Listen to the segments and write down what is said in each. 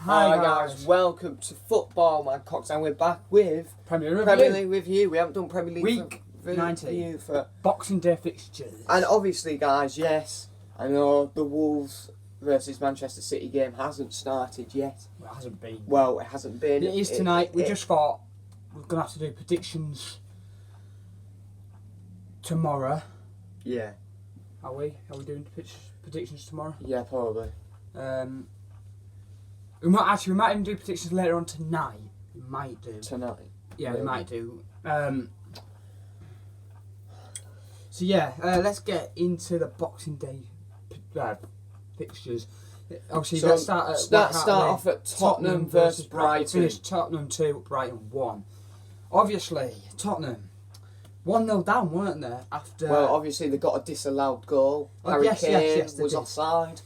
Hi guys, welcome to Football Man Cocks, and we're back with Premier League review. We haven't done Premier League Week 19 for Boxing Day fixtures. And obviously, guys, yes, I know the Wolves versus Manchester City game hasn't started yet. Well, it hasn't been. Well, it hasn't been. It is tonight. We just thought we're going to have to do predictions tomorrow. Yeah. Are we doing predictions tomorrow? Yeah, probably. We might even do predictions later on tonight. We might do. Tonight? Yeah, maybe. we might do. So yeah, let's get into the Boxing Day fixtures. Obviously, let's start off at Tottenham versus Brighton. Finished Tottenham 2, Brighton 1. Obviously, Tottenham 1-0 down, weren't they? After obviously they got a disallowed goal. Harry Kane was offside.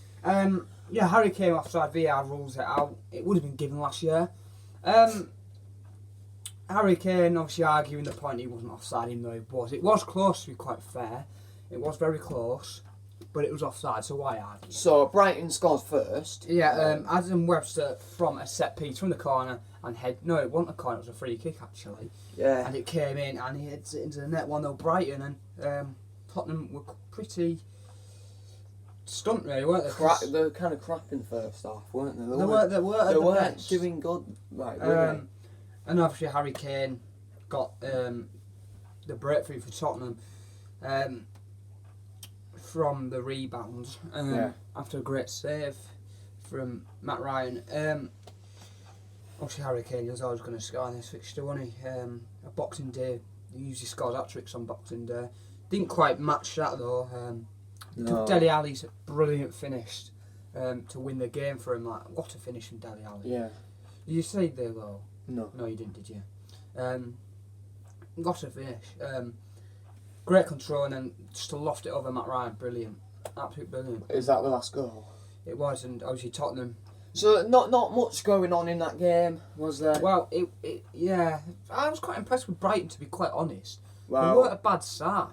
Yeah, Harry Kane offside. VAR rules it out. It would have been given last year. Harry Kane obviously arguing the point he wasn't offside, even though he was. It was close, to be quite fair. It was very close, but it was offside, so why argue? So Brighton scored first. Yeah, Adam Webster from a set piece from the corner and no, it wasn't a corner, it was a free kick actually. Yeah. And it came in and he hit it into the net 1-0 Brighton, and Tottenham were pretty stumped really, weren't they? They were kind of crap in the first half, weren't they? They weren't doing good, right? And obviously Harry Kane got the breakthrough for Tottenham from the rebound after a great save from Matt Ryan. Obviously Harry Kane was always going to score in this fixture, wasn't he? A Boxing Day, he usually scores hat-tricks on Boxing Day. Didn't quite match that though. Took Dele Alli's brilliant finish to win the game for him. Like, what a finish from Dele Alli. Yeah. Did you see the goal? No. No, you didn't, did you? What a finish. Great control and then just to loft it over Matt Ryan. Brilliant. Absolutely brilliant. Is that the last goal? It was, and obviously Tottenham. So not much going on in that game, was there? Well, yeah. I was quite impressed with Brighton, to be quite honest. Wow. They weren't a bad side.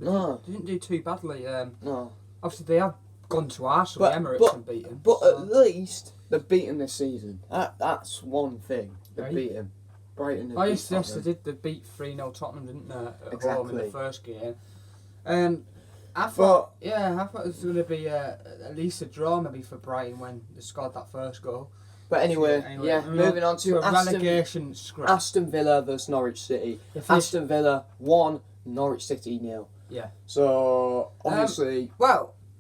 No. They didn't do too badly. No. Obviously, they have gone to Arsenal, Emirates, and beaten. But at least they've beaten this season. That's one thing. They've beaten. Brighton. Yes, they did. They beat 3-0 Tottenham, didn't they? At home in the first game. I thought it was going to be at least a draw maybe for Brighton when they scored that first goal. But anyway, moving on to relegation scrap. Aston Villa versus Norwich City. Aston Villa 1, Norwich City 0. Yeah. So obviously,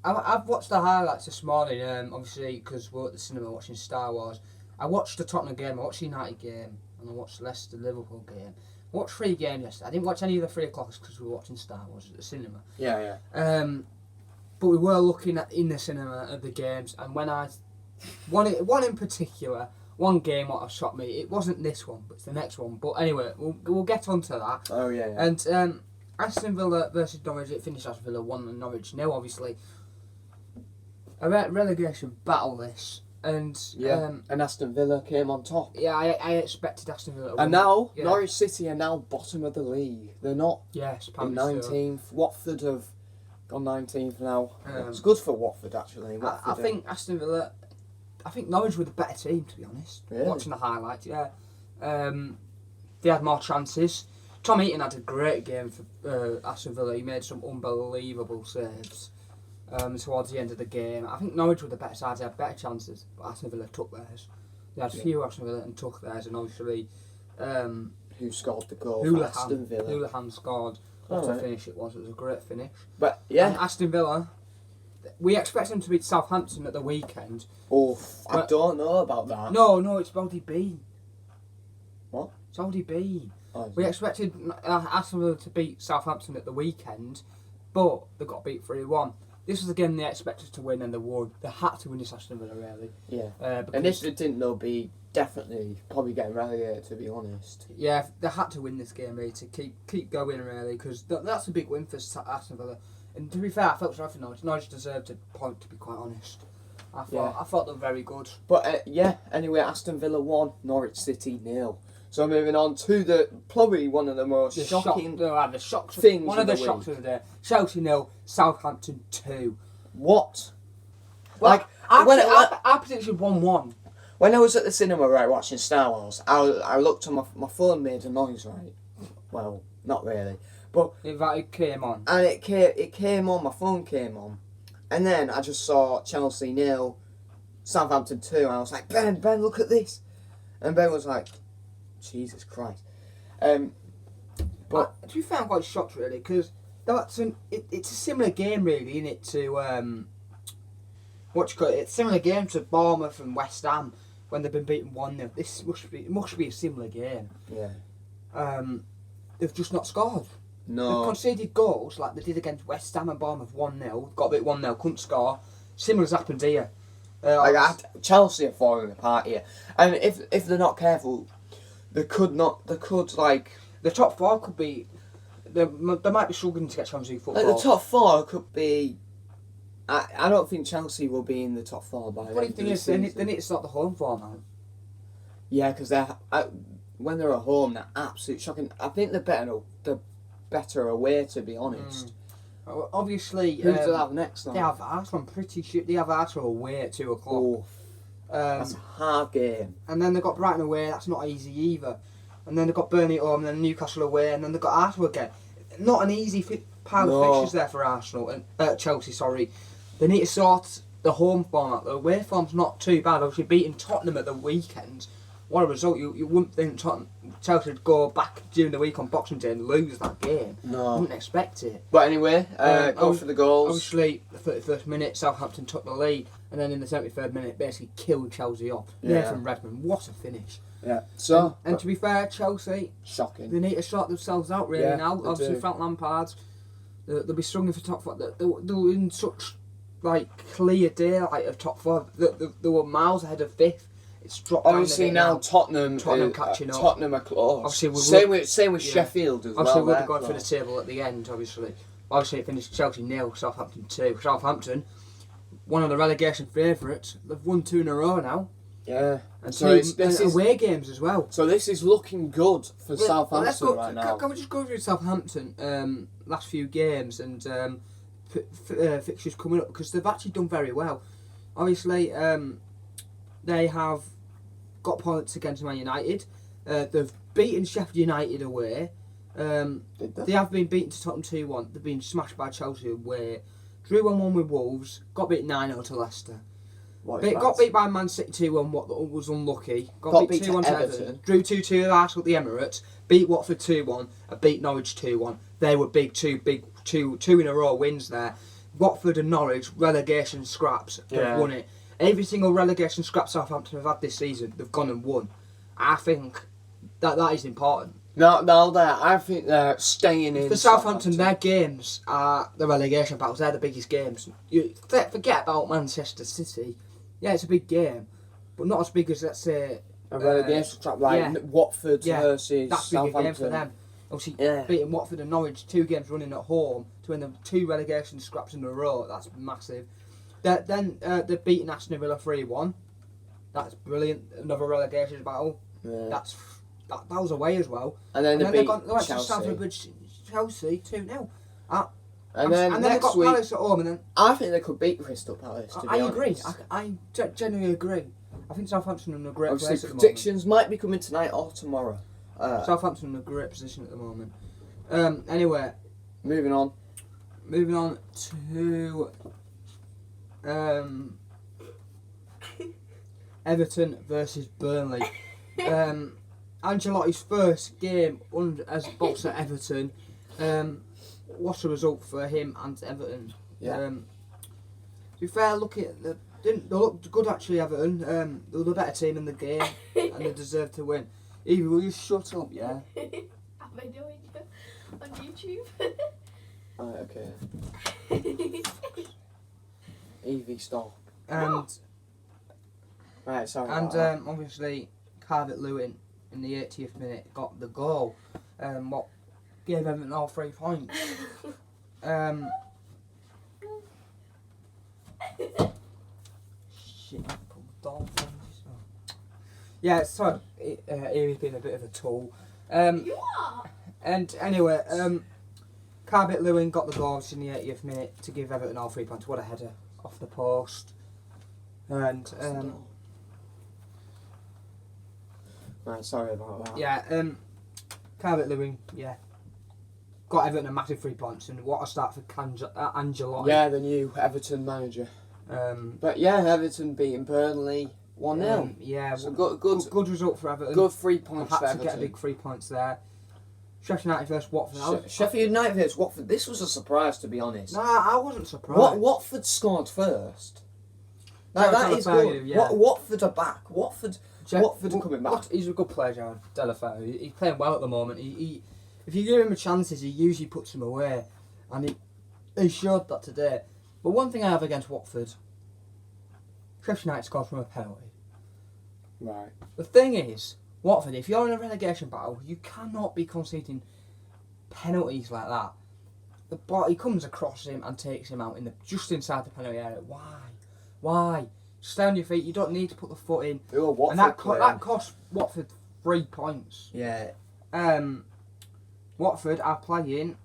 I've watched the highlights this morning. Obviously because we're at the cinema watching Star Wars. I watched the Tottenham game, I watched the United game, and I watched the Leicester Liverpool game. I watched 3 games yesterday. I didn't watch any of the 3 o'clocks because we were watching Star Wars at the cinema. Yeah. But we were looking in the cinema at the games, and when one in particular, one game what have shocked me. It wasn't this one, but it's the next one. But anyway, we'll get onto that. Oh yeah. And Aston Villa versus Norwich. It finished Aston Villa 1 and Norwich 0. Obviously, a relegation battle this. And Aston Villa came on top. Yeah, I expected Aston Villa to win. And now Norwich City are now bottom of the league. They're not in 19th. So. Watford have gone 19th now. It's good for Watford actually. I think Aston Villa. I think Norwich were the better team, to be honest. Really? Watching the highlights, they had more chances. Tom Heaton had a great game for Aston Villa. He made some unbelievable saves. Towards the end of the game, I think Norwich were the better side. They had better chances, but Aston Villa took theirs. They had few Aston Villa and took theirs, and obviously, who scored the goal? Aston Villa. Houlihan scored. What a finish it was! It was a great finish. But yeah, and Aston Villa, we expect them to beat Southampton at the weekend. Oh, I don't know about that. No, it's already been. What? It's already been. Oh, we expected Aston Villa to beat Southampton at the weekend, but they got beat 3-1. This was the game they expected to win, and they won. They had to win this Aston Villa, really. Yeah. And if they didn't, they'll be definitely probably getting relegated, to be honest. Yeah, they had to win this game, really, to keep going, really, because that's a big win for Aston Villa. And to be fair, I felt sorry for Norwich. Norwich deserved a point, to be quite honest. I thought they were very good. But anyway, Aston Villa 1, Norwich City 0. So moving on to probably one of the most shocking things. One of the shocks of the day. Chelsea 0, Southampton 2. What? Well, our prediction 1-1. When I was at the cinema, right, watching Star Wars, I looked on my phone, made a noise, right? Well, not really, but it came on, and it came on. My phone came on, and then I just saw Chelsea 0, Southampton 2. And I was like, Ben, look at this, and Ben was like, Jesus Christ. But to be fair, I'm quite shocked really because it's a similar game really, isn't it? To it's a similar game to Bournemouth and West Ham when they've been beaten 1-0. This must be a similar game. Yeah. They've just not scored. No. They've conceded goals like they did against West Ham and Bournemouth 1-0. Got a bit 1-0, couldn't score. Similar has happened here. Chelsea are falling apart here, and if they're not careful, they could like the top 4 could be. They might be struggling to get Champions League football. Like the top 4 could be. I don't think Chelsea will be in the top 4 by the end of the thing is, season. they need to start the home form now. Yeah, because when they're at home, they're absolutely shocking. I think they're better away, to be honest. Obviously, who do they have next? They have Arsenal. I'm pretty sure they have Arsenal away at 2 o'clock. That's a hard game. And then they've got Brighton away. That's not easy either. And then they've got Burnley at home, and then Newcastle away, and then they've got Arsenal again. Not an easy pile of fixtures there for Arsenal and Chelsea. Sorry, they need to sort the home form out. The away form's not too bad. Obviously, beating Tottenham at the weekend. What a result! You wouldn't think Chelsea would go back during the week on Boxing Day and lose that game. No, wouldn't expect it. But anyway, go for the goals. Obviously, the 31st minute, Southampton took the lead, and then in the 73rd minute, basically killed Chelsea off. Nathan Redmond, what a finish! Yeah. So, and to be fair, Chelsea, shocking. They need to sort themselves out really now. Obviously, do. Frank Lampard, they'll be struggling for top 4. They're in such clear daylight of top 4. They were miles ahead of 5th. It's dropped obviously down now Tottenham catching up. Tottenham are close. Obviously, same with Sheffield as well. Obviously, we'll be going for the table at the end. Obviously, it finished Chelsea 0, Southampton 2. Southampton, one of the relegation favourites. They've won 2 in a row now. Yeah, and so this is away games as well. So this is looking good for Southampton right now. Can we just go through Southampton last few games and fixtures coming up, because they've actually done very well. Obviously, they have got points against Man United. They've beaten Sheffield United away. They have been beaten to Tottenham 2-1. They've been smashed by Chelsea away. Drew 1-1 with Wolves. Got beat 9-0 to Leicester. Got beat by Man City 2-1, what was unlucky. Got beat 2-1 to Everton. Drew 2-2 at Arsenal at the Emirates. Beat Watford 2-1 and beat Norwich 2-1. They were two in a row wins there. Watford and Norwich, relegation scraps, they've won it. Every single relegation scrap Southampton have had this season, they've gone and won. I think that is important. I think they're staying in. For Southampton, their games are the relegation battles. They're the biggest games. You forget about Manchester City. Yeah, it's a big game, but not as big as, let's say, a relegation trap Watford versus that's Southampton. That's a big game for them. Obviously, beating Watford and Norwich 2 games running at home to win them 2 relegation scraps in a row. That's massive. Then they've beaten Aston Villa 3-1. That's brilliant. Another relegation battle. Yeah. That was away as well. And then they beat Chelsea. Stamford Bridge, Chelsea 2-0. And then they've got Palace at home. And then I think they could beat Crystal Palace. To be honest. agree. I genuinely agree. I think Southampton are in a great place at the moment. Predictions might be coming tonight or tomorrow. Southampton in a great position at the moment. Anyway, moving on to Everton versus Burnley. Ancelotti's first game as boss at Everton. What's the result for him and Everton? Yeah. To be fair, they looked good actually. Everton. They were the better team in the game, and they deserved to win. Evie, will you shut up? Yeah. Am I doing it on YouTube? Okay. Evie, stop. Right, sorry. And obviously, Calvert-Lewin in the 80th minute got the goal. What gave Everton all 3 points. Shit, yeah, so Evie's been a bit of a tool. You are. And anyway, Calvert-Lewin got the goal in the 80th minute to give Everton all 3 points. What a header off the post. And Right, sorry about that. Yeah, Calvert Lewin, yeah. Got Everton a massive 3 points, and what a start for Angelotti. Yeah, the new Everton manager. But yeah, Everton beating Burnley 1-0. Yeah, So good result for Everton. Good 3 points for Had to Everton. get a big 3 points there. Sheffield United versus Watford. Sheffield United versus Watford. This was a surprise, to be honest. Nah, I wasn't surprised. Watford scored first. Jared That is Deulofeu, good. yeah. Watford are back. Watford are coming back. He's a good player, Jared Deulofeu. He's playing well at the moment. He if you give him a chances, he usually puts them away, and he showed that today. But one thing I have against Watford, Sheffield United scored from a penalty. Right. The thing is, Watford, if you're in a relegation battle, you cannot be conceding penalties like that. The ball, he comes across him and takes him out just inside the penalty area. Why? Stay on your feet. You don't need to put the foot in. Watford And that cost Watford 3 points. Yeah. Watford are playing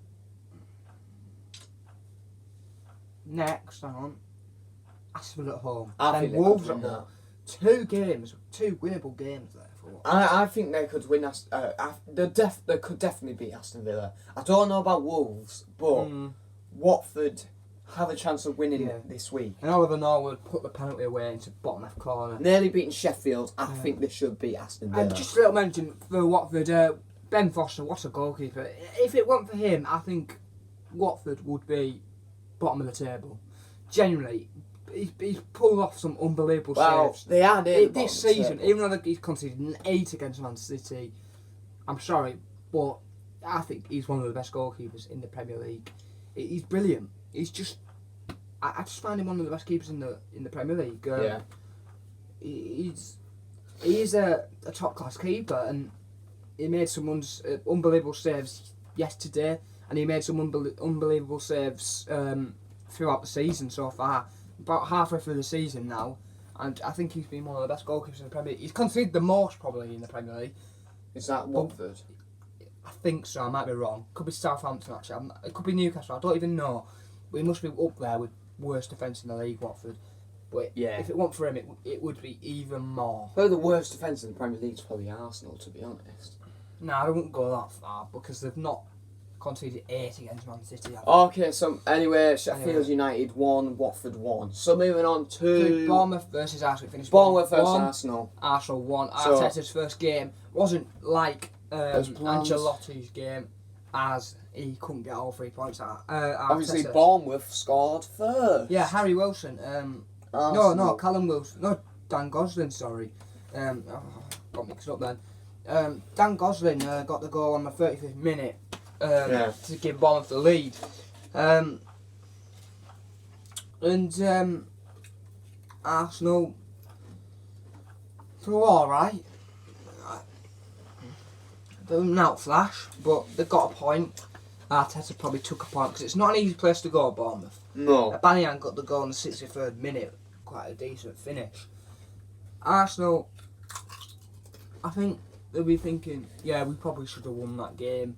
next. Hang on. Aston at home. I Then think Wolves they at could win home. that. 2 winnable games there for Watford. I think they could win. They could definitely beat Aston Villa. I don't know about Wolves, but Watford have a chance of winning this week. And Oliver Norwood put the penalty away into bottom left corner. Nearly beating Sheffield. I think they should beat Aston Villa. And just a little mention for Watford, Ben Foster, what a goalkeeper. If it weren't for him, I think Watford would be bottom of the table. Genuinely, he's pulled off some unbelievable saves. They are this season, even though he's conceded an 8 against Man City, I'm sorry, but I think he's one of the best goalkeepers in the Premier League. He's brilliant. He's just, I just find him one of the best keepers in the Premier League. He's a top class keeper, and he made some unbelievable saves yesterday, and he made some unbelievable saves throughout the season so far. About halfway through the season now, and I think he's been one of the best goalkeepers in the Premier League. He's conceded the most probably in the Premier League. Is that Watford? I think so. I might be wrong. Could be Southampton actually. It could be Newcastle. I don't even know. But he must be up there with worst defence in the league, Watford. But if it weren't for him, it would be even more. Well, the worst defence in the Premier League is probably Arsenal, to be honest. No, I wouldn't go that far because they've not conceded 8 against Man City. Okay, so anyway, Sheffield United 1, Watford 1. So moving on to Bournemouth versus Arsenal. Finished Bournemouth versus 1. Arsenal. Arsenal 1. So, Arteta's first game wasn't like as planned. Ancelotti's game, as he couldn't get all 3 points out. Obviously, Arteta. Bournemouth scored first. Yeah, Harry Wilson. No, Callum Wilson. No, Dan Gosling, sorry. Got mixed up then. Dan Gosling got the goal on the 35th minute to give Bournemouth the lead. Arsenal were alright. They were an outflash, but they got a point. Arteta probably took a point because it's not an easy place to go, Bournemouth. No. Banian got the goal in the 63rd minute. Quite a decent finish. Arsenal, I think they'll be thinking, yeah, we probably should have won that game.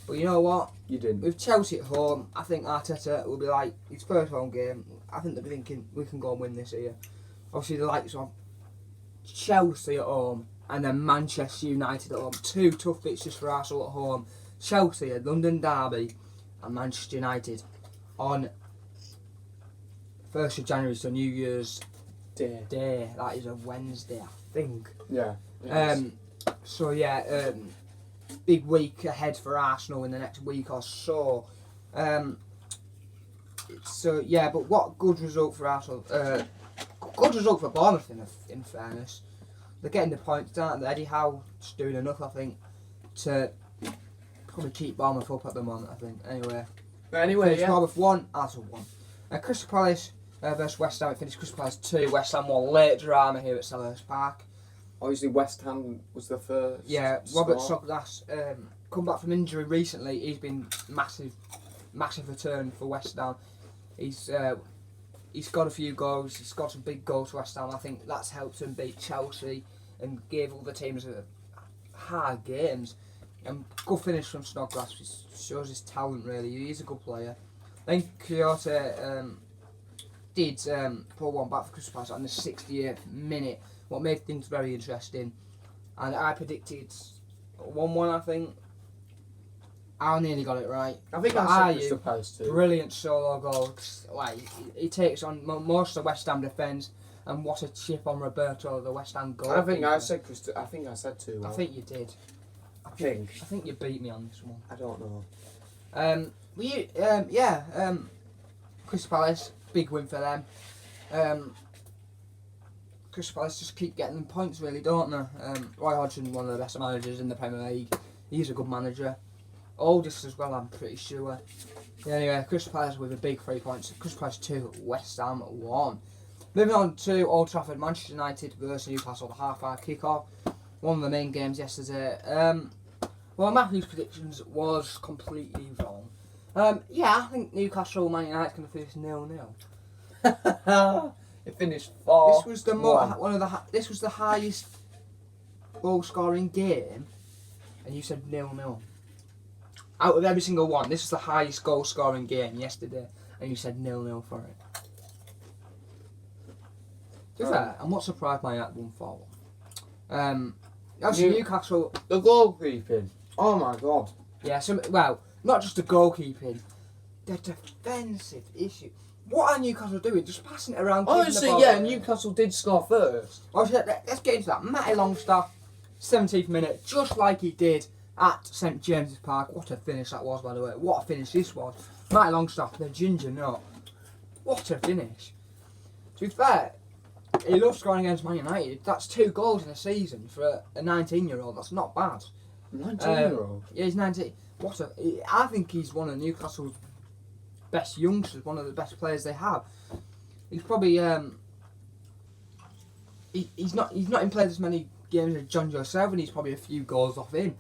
But you know what? You didn't. With Chelsea at home, I think Arteta will be like, his first home game, I think they'll be thinking, we can go and win this here. Obviously, the likes of Chelsea at home and then Manchester United at home. 2 tough fixtures for Arsenal at home. Chelsea, a London derby, and Manchester United on 1st of January, so New Year's Day. That is a Wednesday, I think. Yeah. So yeah, big week ahead for Arsenal in the next week or so. So yeah, but what good result for Arsenal. Good result for Bournemouth in fairness. They're getting the points, aren't they? Eddie Howe's doing enough, I think, to probably keep Bournemouth up at the moment, I think. Anyway, Bournemouth 1, Arsenal 1. Crystal Palace versus West Ham. It finished Crystal Palace 2, West Ham 1. Late drama here at Selhurst Park. Obviously, West Ham was the first. Yeah, Robert Soglas come back from injury recently. He's been massive return for West Ham. He's scored a few goals. He's scored some big goals for West Ham. I think that's helped him beat Chelsea and gave all the teams hard games. And good finish from Snodgrass, which shows his talent really. He's a good player. Then Kyoto did pull one back for Crystal Palace on the 68th minute. What made things very interesting, and I predicted 1-1. I think I nearly got it right. I think But I said Crystal Palace too. Brilliant solo goal. Like he takes on most of the West Ham defence, and what a chip on Roberto, the West Ham goal. I think I said 2-1. I think you did. I think. I think you beat me on this one. I don't know. Crystal Palace, big win for them. Crystal Palace just keep getting them points, really, don't they? Roy Hodgson, one of the best managers in the Premier League. He's a good manager. Oldest as well, I'm pretty sure. Anyway, Crystal Palace with a big 3 points. Crystal Palace 2, West Ham 1. Moving on to Old Trafford, Manchester United versus Newcastle, the half-hour kick-off. One of the main games yesterday. Well, Matthew's predictions was completely wrong. I think Newcastle Man United's going to finish 0-0. It finished 4. This was the this was the highest goal scoring game, and you said 0-0. Out of every single one, this is the highest goal scoring game yesterday, and you said 0-0 for it. To be fair, I'm not surprised Man United won 4-1. Obviously Newcastle. The goalkeeping. Oh my god. Yeah, not just the goalkeeping, the defensive issue. What are Newcastle doing? Just passing it around. Honestly, yeah, Newcastle did score first. Let's get into that. Matty Longstaff, 17th minute, just like he did at St James's Park. What a finish that was, by the way. What a finish this was. Matty Longstaff, the ginger nut. What a finish. To be fair, he loves scoring against Man United. That's 2 goals in a season for a 19-year-old. That's not bad. 19-year-old? Yeah, he's 19. I think he's one of Newcastle's best youngsters, one of the best players they have. He's probably he's not played as many games as John Joe Selvin. He's probably a few goals off him.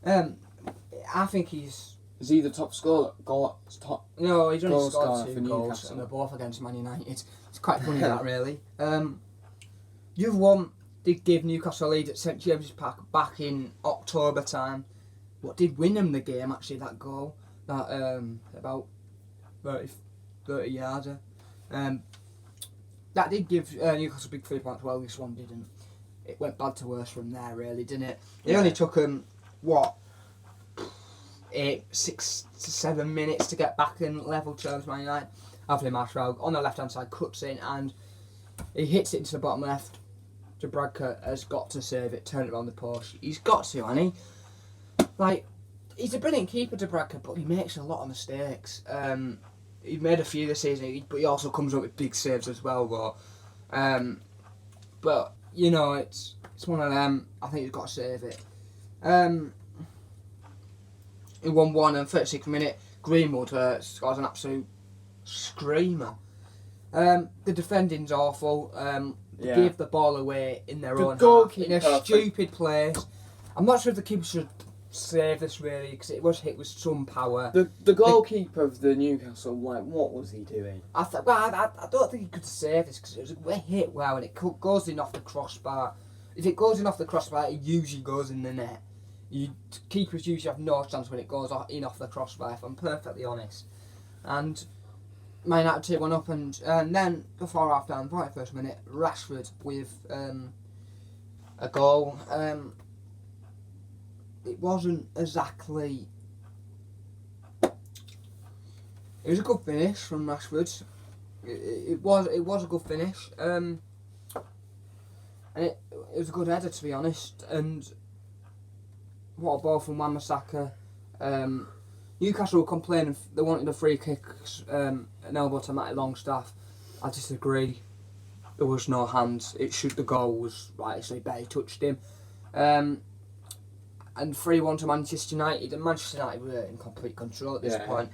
I think he's. Is he the top scorer? No, he's only goal scored scorer 2 for goals, Newcastle. and they're both against Man United. It's quite funny that, really. The other one did give Newcastle a lead at St James's Park back in October time. What did win them the game, actually, that goal? That about 30 yarder. That did give Newcastle a big 3 points. Well, this one didn't. It went bad to worse from there, really, didn't it? It only took them, 6 to 7 minutes to get back in level terms, Man United. Anthony Martial on the left-hand side cuts in and he hits it into the bottom left. Dubravka has got to save it, turn it around the post. He's got to, hasn't he? Like, he's a brilliant keeper, Dubravka, but he makes a lot of mistakes. He made a few this season, but he also comes up with big saves as well, though. But, you know, it's one of them. I think he's got to save it. In 1-1 and 36th minute, Greenwood scores an absolute screamer. The defending's awful. They gave the ball away in their own half, in a stupid place. I'm not sure if the keeper should save this, really, because it was hit with some power. The goalkeeper of the Newcastle, what was he doing? I don't think he could save this because it was a hit well and it goes in off the crossbar. If it goes in off the crossbar, it usually goes in the net. Keepers usually have no chance when it goes in off the crossbar, if I'm perfectly honest. And Man United 2-1 up, and then before half time, 41st minute, Rashford with a goal. It wasn't exactly. It was a good finish from Rashford. It was a good finish. And it was a good header, to be honest. And what a ball from Wan-Bissaka. Newcastle were complaining they wanted a free kick, an elbow to Matty Longstaff. I disagree. There was no hands. The goal was right, so he barely touched him. And 3-1 to Manchester United, and Manchester United were in complete control at this point.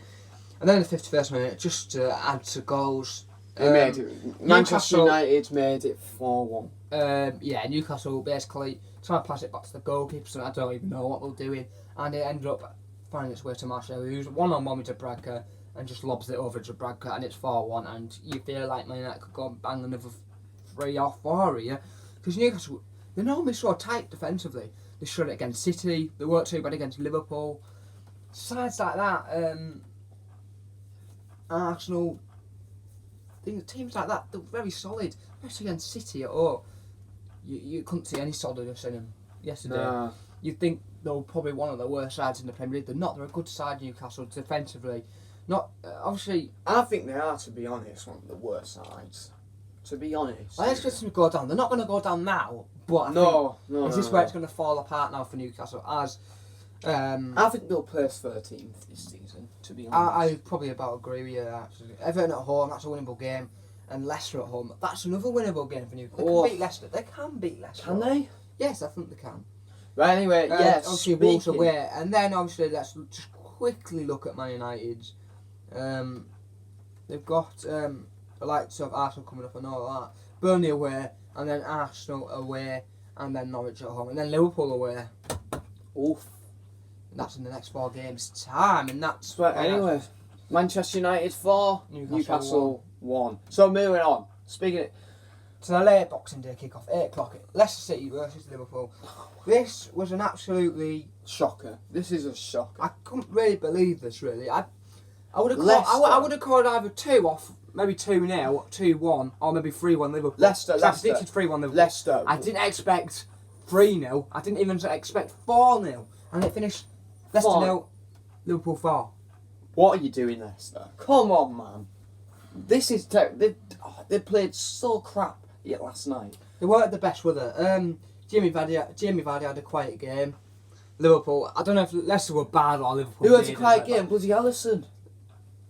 And then in the 51st minute, just to add to goals, Manchester United made it 4-1. Newcastle basically trying to pass it back to the goalkeeper, so I don't even know what they're doing, and it ended up finding its way to Martial, who's one-on-one with Dubravka and just lobs it over to Dubravka, and it's 4-1, and you feel like Man United could go and bang another 3 or 4 here, because Newcastle, they're normally so tight defensively. They showed it against City, they weren't too bad against Liverpool. Sides like that, Arsenal, teams like that, they're very solid, especially against City at all. You couldn't see any solidness in them. yesterday. Nah. You'd think they're probably one of the worst sides in the Premier League. They're not. They're a good side, Newcastle, defensively. Not obviously. I think they are, to be honest, one of the worst sides. To be honest. I expect them to go down. They're not going to go down now, but I No. think, is this where it's going to fall apart now for Newcastle? As I think they'll place 13th this season, to be honest. I probably about agree with you, actually. Everton at home, that's a winnable game. And Leicester at home, that's another winnable game for Newcastle. They can beat Leicester. They can beat Leicester. Can they? Yes, I think they can. Right, anyway, yes. Obviously, Wolves away. And then, obviously, let's just quickly look at Man United's. They've got the likes of Arsenal coming up and all that. Burnley away, and then Arsenal away, and then Norwich at home, and then Liverpool away. Oof. That's in the next 4 games' time, and that's... But anyway, Manchester United 4, Newcastle 1. So moving on. Speaking of... To the late Boxing Day kick-off, 8 o'clock, Leicester City versus Liverpool. This was an absolutely... Shocker. This is a shocker. I couldn't really believe this, really. I would have Leicester. called, I would have called either 2 off, maybe 2-0, 2-1, or maybe 3-1 Liverpool. Leicester. I predicted 3-1 Liverpool. Leicester. I didn't expect 3-0. I didn't even expect 4-0. And it finished Leicester 0, Liverpool 4. What are you doing, Leicester? Come on, man. This is... They played so crap yet last night. They weren't the best, were they? Jamie Vardy had a quiet game. Liverpool, I don't know if Leicester were bad or Liverpool. Who had a quiet game? Bloody Alisson.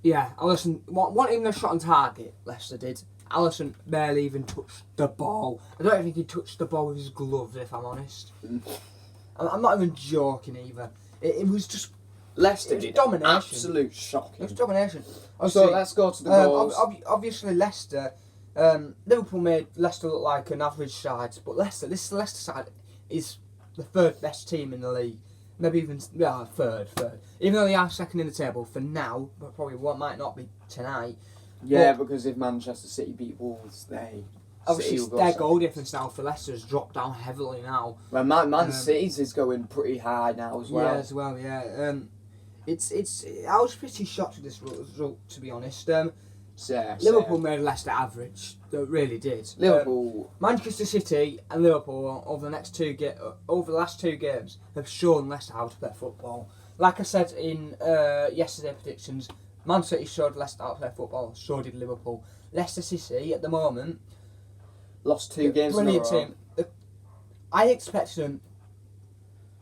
Yeah, Alisson wasn't even a shot on target. Leicester did. Alisson barely even touched the ball. I don't think he touched the ball with his gloves, if I'm honest. I'm not even joking either. It was just Leicester was did domination. absolute shocking. It was domination. So let's go to the goals. Obviously, Leicester. Liverpool made Leicester look like an average side, but this Leicester side is the 3rd best team in the league. Maybe even third. Even though they are 2nd in the table for now, but probably might not be tonight. Yeah, because if Manchester City beat Wolves, obviously their goal difference now for Leicester has dropped down heavily now. Well, Man City's is going pretty high now as well. Yeah. I was pretty shocked with this result, to be honest. Liverpool made Leicester average. They really did. Liverpool, Manchester City and Liverpool over the last 2 games have shown Leicester how to play football. Like I said in yesterday's predictions, Man City showed Leicester how to play football. So did Liverpool. Leicester City at the moment lost 2 games in a row. Team. I expect them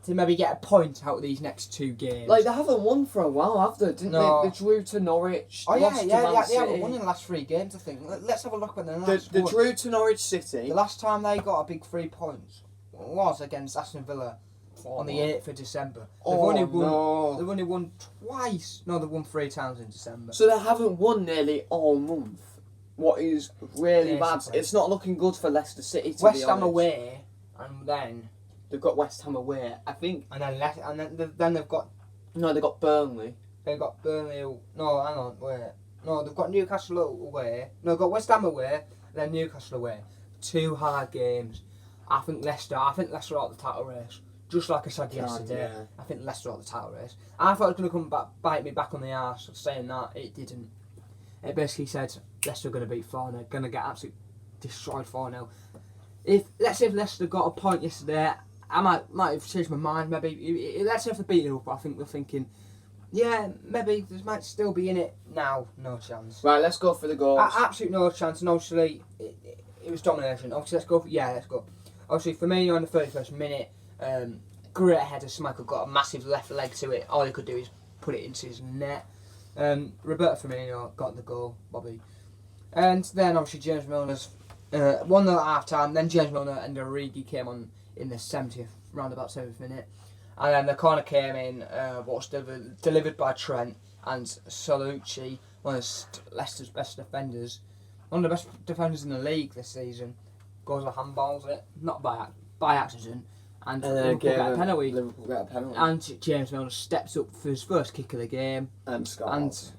to maybe get a point out of these next 2 games. Like, they haven't won for a while, have they? Didn't they? They drew to Norwich. Lost to Man City. They haven't won in the last 3 games, I think. Let's have a look at them. They drew to Norwich City. The last time they got a big 3 points was against Aston Villa on the 8th of December. They've only won twice. No, they've won 3 times in December. So they haven't won nearly all month. What is really bad. It's not looking good for Leicester City, to be honest. West Ham away, and then... They've got West Ham away, I think. And then they've got... No, they've got Burnley. They've got Burnley... No, hang on, wait. No, they've got Newcastle away. No, they've got West Ham away, and then Newcastle away. 2 hard games. I think Leicester are out the title race. Just like I said yesterday. Yeah. I think Leicester are out the title race. I thought it was going to bite me back on the arse saying that. It didn't. It basically said Leicester are going to beat 4-0. Going to get absolutely destroyed 4-0. Let's say if Leicester got a point yesterday, I might have changed my mind. Maybe let's say if they beat Liverpool, I think we're thinking, yeah, maybe there might still be in it now. No chance. Right, let's go for the goals. Absolute no chance. And obviously, it was domination. Obviously, let's go. Obviously, Firmino in the 31st minute, great header. Schmeichel got a massive left leg to it. All he could do is put it into his net. Roberto Firmino got the goal, Bobby. And then obviously James Milner's 1-0 at half time. Then James Milner and Origi came on in the 70th, round about 70th minute. And then the corner came in, was delivered by Trent, and Solucci, one of Leicester's best defenders, one of the best defenders in the league this season, goes a handballs it, not by accident, and Liverpool get a penalty. And James Milner steps up for his first kick of the game and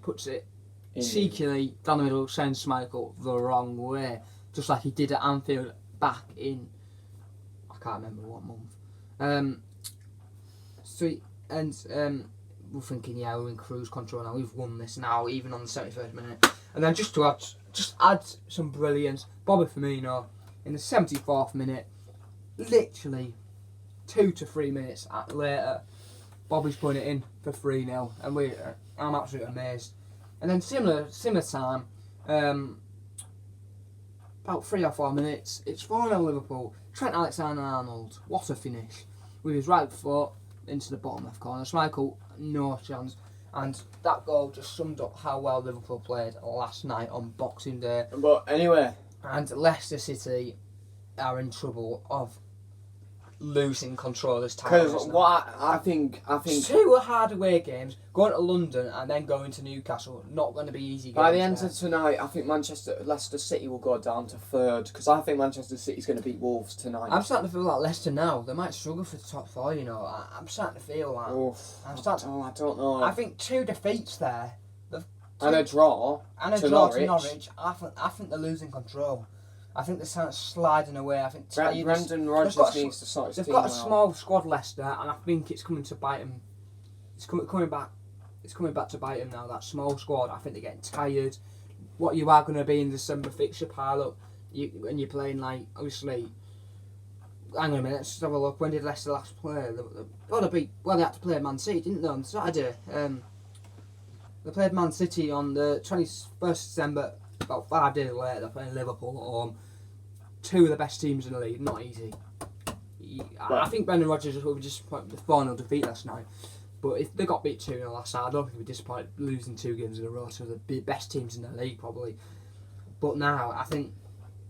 puts it cheekily down the middle, sends Schmeichel the wrong way, just like he did at Anfield back in, I can't remember what month. We're thinking, yeah, we're in cruise control now. We've won this now, even on the 71st minute. And then just to add some brilliance, Bobby Firmino in the 74th minute, literally 2 to 3 minutes later, Bobby's putting it in for 3-0, and I'm absolutely amazed. And then similar time, about 3 or 4 minutes, it's 4-0 Liverpool. Trent Alexander-Arnold, what a finish, with his right foot into the bottom left corner. Schmeichel, no chance. And that goal just summed up how well Liverpool played last night on Boxing Day. But anyway, And Leicester City are in trouble of losing control of this title. because what I think, Two hard away games, going to London and then going to Newcastle, not going to be easy games. by the end of tonight, I think Leicester City will go down to third, because I think Manchester City's going to beat Wolves tonight. I'm starting to feel like Leicester now. They might struggle for the top 4, you know. I'm starting to feel that. Oof, I'm I starting. don't know. I think 2 defeats there. And a draw. And a to draw Norwich. to Norwich. I think they're losing control. I think they're kind of sliding away. I think Brendan Rodgers needs to sort his They've team got a out. small squad, Leicester, and I think it's coming to bite them. It's coming back. It's coming back to bite them now. That small squad. I think they're getting tired. What you are going to be in December fixture pile up. When you're playing like obviously. Hang on a minute. Let's have a look. When did Leicester last play? They had to play Man City, didn't they, on Saturday? They played Man City on the 21st December. About 5 days later, they're playing Liverpool at home. 2 of the best teams in the league, not easy. I think Brendan Rodgers will be disappointed with the 4-0 defeat last night. But if they got beat 2-0 last night, I don't think they'd be disappointed losing 2 games in a row to the best teams in the league, probably. But now, I think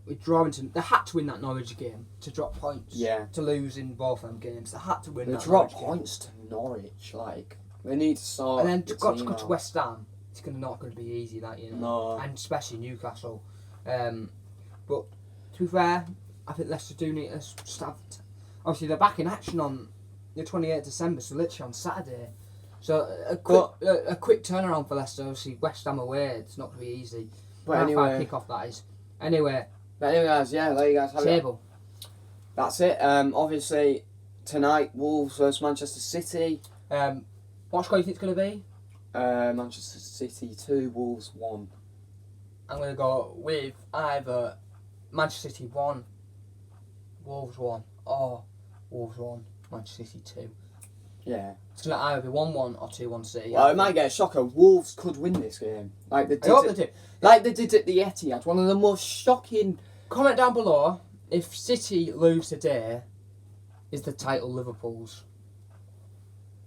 with drawing they had to win that Norwich game to drop points. Yeah. To lose in both them games. They had to win They that drop Norwich game. points to Norwich, like, they need to sort And then the got to team go to out. West Ham. It's not going to be easy, that, you know. No. And especially Newcastle. But to be fair, I think Leicester do need to start. Obviously, they're back in action on the 28th of December, so literally on Saturday. So a quick turnaround for Leicester. Obviously, West Ham away, it's not going to be easy. But anyway, kick off that is. Anyway, guys, yeah, there you guys have it. table. That's it. Obviously, tonight, Wolves versus Manchester City. What score do you think it's going to be? Manchester City 2, Wolves 1. I'm going to go with either Manchester City 1, Wolves 1, or Wolves 1, Manchester City 2. Yeah. It's going to either be 1-1 or 2-1 City. Well, it might get a shocker. Wolves could win this game. Like they I hope did, they do. like they did at the Etihad. One of the most shocking. Comment down below if City lose today, is the title Liverpool's?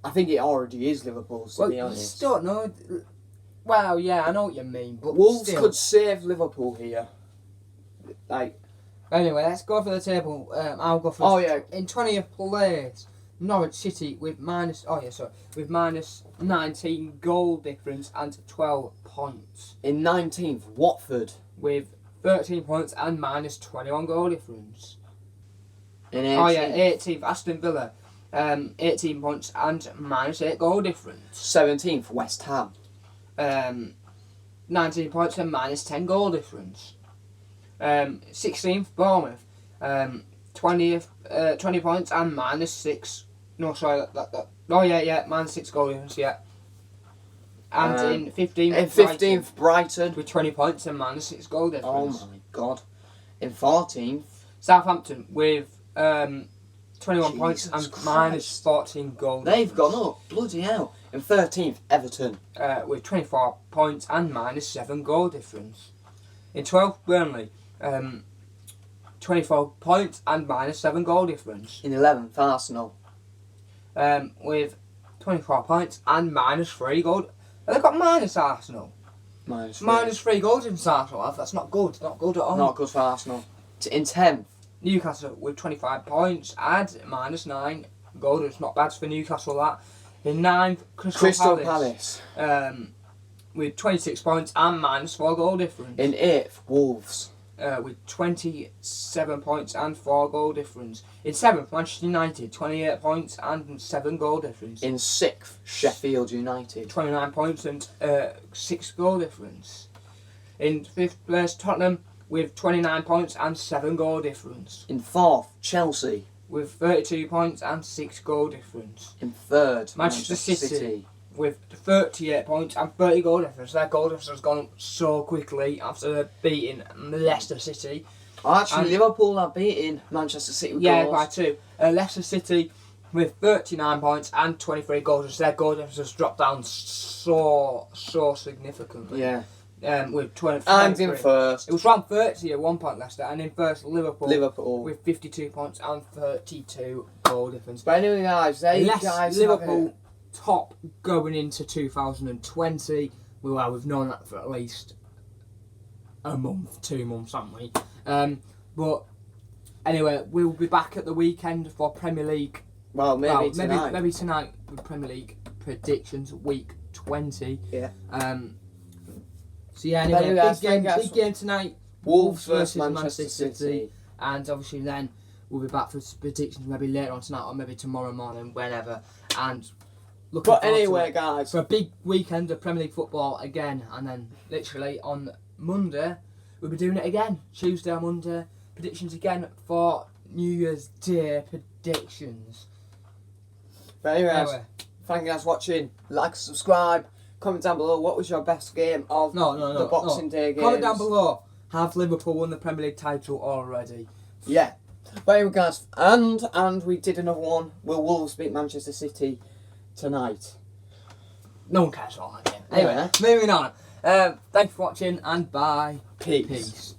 I think it already is Liverpool's, to Well, be you honest. just don't know. Well, yeah, I know what you mean, but Wolves still. could save Liverpool here. Like, Anyway, let's go for the table. I'll go for. oh yeah, In 20th place, Norwich City with minus 19 goal difference and 12 points. in 19th, Watford. With 13 points and minus 21 goal difference. In 18th, 18th, Aston Villa. 18 points and minus 8 goal difference. 17th, West Ham. 19 points and minus 10 goal difference. 16th, Bournemouth. 20 points and minus 6. No, sorry, minus 6 goal difference, yeah. And in 15th, In 15th, Brighton. with 20 points and minus 6 goal difference. Oh my god. In 14th, Southampton with 21 points Jesus and minus Christ. 14 goal they've difference. gone up. Bloody hell. In 13th, Everton. With 24 points and minus 7 goal difference. In 12th, Burnley, 24 points and minus 7 goal difference. In 11th, Arsenal. With 24 points and minus 3 goal. They've got minus Arsenal. Minus 3 goals in Arsenal. That's not good. Not good at all. Not good for Arsenal. In 10th, Newcastle with 25 points and minus 9 goals. It's not bad for Newcastle, that. In 9th, Crystal Palace. With 26 points and minus 4 goal difference. In 8th, Wolves. With 27 points and 4 goal difference. In 7th, Manchester United, 28 points and 7 goal difference. In 6th, Sheffield United. 29 points and 6 goal difference. In 5th place, Tottenham, with 29 points and 7 goal difference. In 4th, Chelsea. With 32 points and 6 goal difference. In 3rd, Manchester City. With 38 points and 30 goal difference. Their goal difference has gone so quickly after beating Leicester City. Oh, actually, And- Liverpool are beating Manchester City with Yeah, goals. by 2. Leicester City with 39 points and 23 goals. Their goal difference has dropped down so significantly. Yeah. With 20. And in first. It was around 30 at one point, Leicester, and in first Liverpool. with 52 points and 32 goal difference. But anyway, guys, Liverpool top going into 2020. Well, we've known that for at least a month, 2 months, haven't we? But anyway, we'll be back at the weekend for Premier League. Well, maybe tonight. Maybe tonight with Premier League predictions, week 20. Yeah. So yeah, anyway, big game tonight. Wolves versus Manchester City. And obviously then we'll be back for predictions maybe later on tonight or maybe tomorrow morning, whenever. And but anyway, guys, for a big weekend of Premier League football again, and then literally on Monday we'll be doing it again. Tuesday or Monday, predictions again for New Year's Day predictions. But anyway, thank you guys for watching. Like, subscribe, comment down below. What was your best game of the Boxing Day games? Comment down below. Have Liverpool won the Premier League title already? Yeah. But anyway, guys, and we did another one. Will Wolves beat Manchester City tonight? No one cares about that game. Anyway, moving on. Thanks for watching and bye. Peace. Peace.